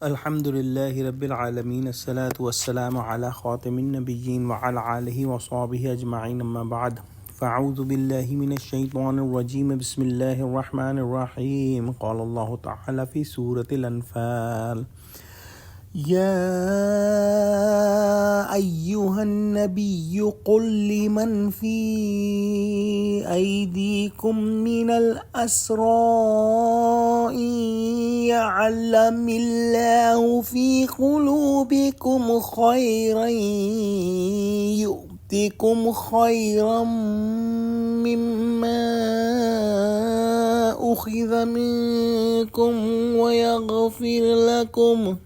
Alhamdulillahi Rabbil Alameen. As-salatu was-salamu ala khatamin nabiyyin wa ala alihi wa sahbihi ajma'in amma ba'd. فأعوذ بالله من الشيطان الرجيم بسم الله الرحمن الرحيم قال الله تعالى في سورة الأنفال يا أيها النبي قل لمن في أيديكم من الأسرى إن يعلم الله في قلوبكم خيرا يؤتكم خيرا مما أخذ منكم ويغفر لكم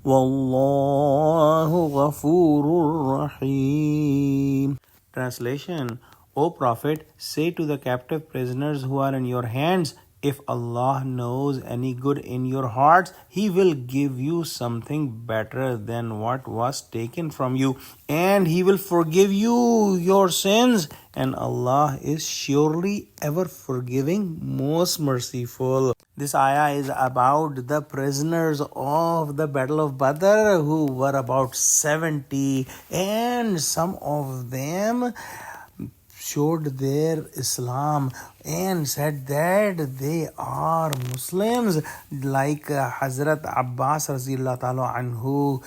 Wallahu Ghafurur Rahim. Translation: O Prophet, say to the captive prisoners who are in your hands, if Allah knows any good in your hearts, He will give you something better than what was taken from you, and He will forgive you your sins, and Allah is surely ever forgiving, most merciful. This ayah is about the prisoners of the Battle of Badr who were about 70, and some of them showed their Islam and said that they are Muslims, like Hazrat Abbas Razillah Ta'ala anhu.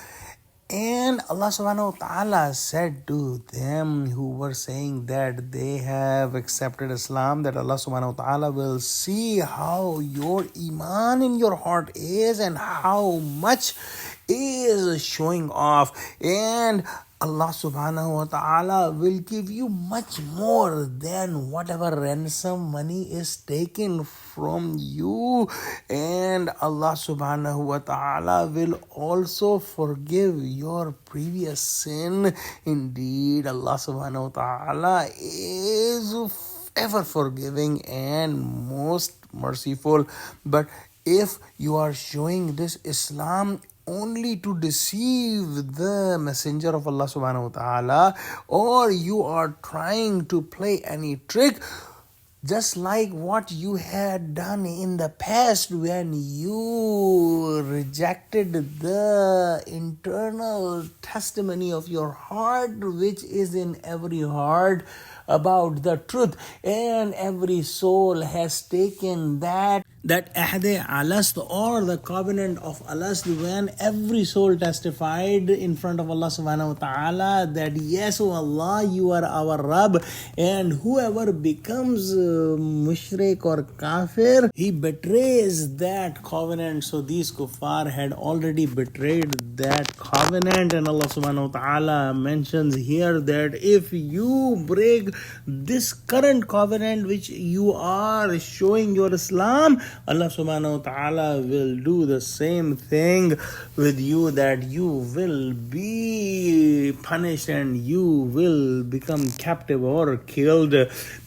And Allah subhanahu wa ta'ala said to them who were saying that they have accepted Islam, that Allah subhanahu wa ta'ala will see how your iman in your heart is and how much is showing off, and Allah subhanahu wa ta'ala will give you much more than whatever ransom money is taken from you, and Allah subhanahu wa ta'ala will also forgive your previous sin. Indeed, Allah subhanahu wa ta'ala is ever forgiving and most merciful. But if you are showing this Islam only to deceive the messenger of Allah subhanahu wa ta'ala, or you are trying to play any trick, just like what you had done in the past when you rejected the internal testimony of your heart, which is in every heart about the truth, and every soul has taken that ahde alast, or the covenant of alast, when every soul testified in front of Allah subhanahu wa ta'ala that yes, O Allah, you are our Rabb, and whoever becomes mushrik or kafir, he betrays that covenant. So these kuffar had already betrayed that covenant, and Allah subhanahu wa ta'ala mentions here that if you break this current covenant which you are showing your Islam, Allah subhanahu wa ta'ala will do the same thing with you, that you will be punished and you will become captive or killed.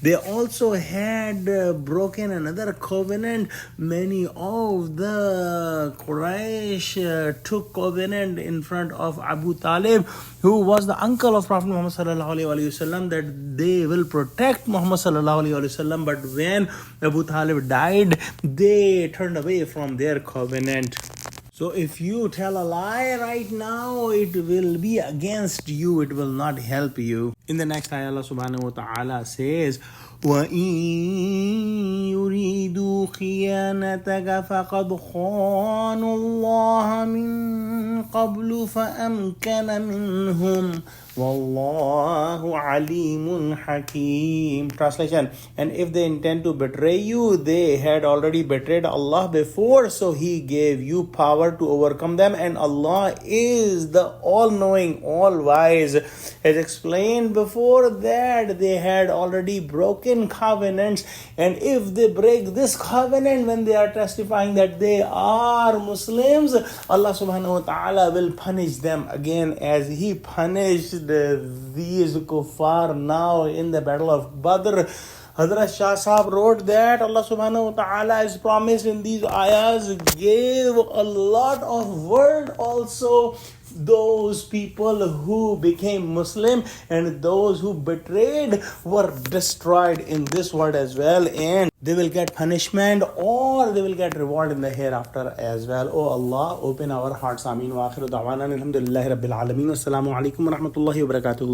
They also had broken another covenant. Many of the Quraysh took covenant in front of Abu Talib, who was the uncle of Prophet Muhammad sallallahu alaihi wasallam, that they will protect Muhammad sallallahu alaihi wasallam. But when Abu Talib died, they turned away from their covenant. So if you tell a lie right now, it will be against you, it will not help you. In the next ayah, Allah subhanahu wa ta'ala says, وَإِن يُرِيدُوا خِيَانَتَكَ فَقَدْ خَانُوا اللَّهَ مِن قَبْلُ فَأَمْكَنَ مِنْهُمْ Wallahu alimun hakim. Translation: and if they intend to betray you, they had already betrayed Allah before, so He gave you power to overcome them, and Allah is the all-knowing, all-wise. As explained before, that they had already broken covenants, and if they break this covenant when they are testifying that they are Muslims, Allah subhanahu wa ta'ala will punish them again as He punished these kuffar now in the Battle of Badr, Hazrat Shah Sahab wrote that Allah subhanahu wa ta'ala is promised in these ayahs gave a lot of word also those people who became Muslim and those who betrayed were destroyed in this world as well, and they will get punishment or they will get reward in the hereafter as well. Oh Allah, open our hearts. Ameen wa akhiru da'wana alhamdulillahi rabbil alameen. Assalamu alaikum wa rahmatullahi wa barakatuhu.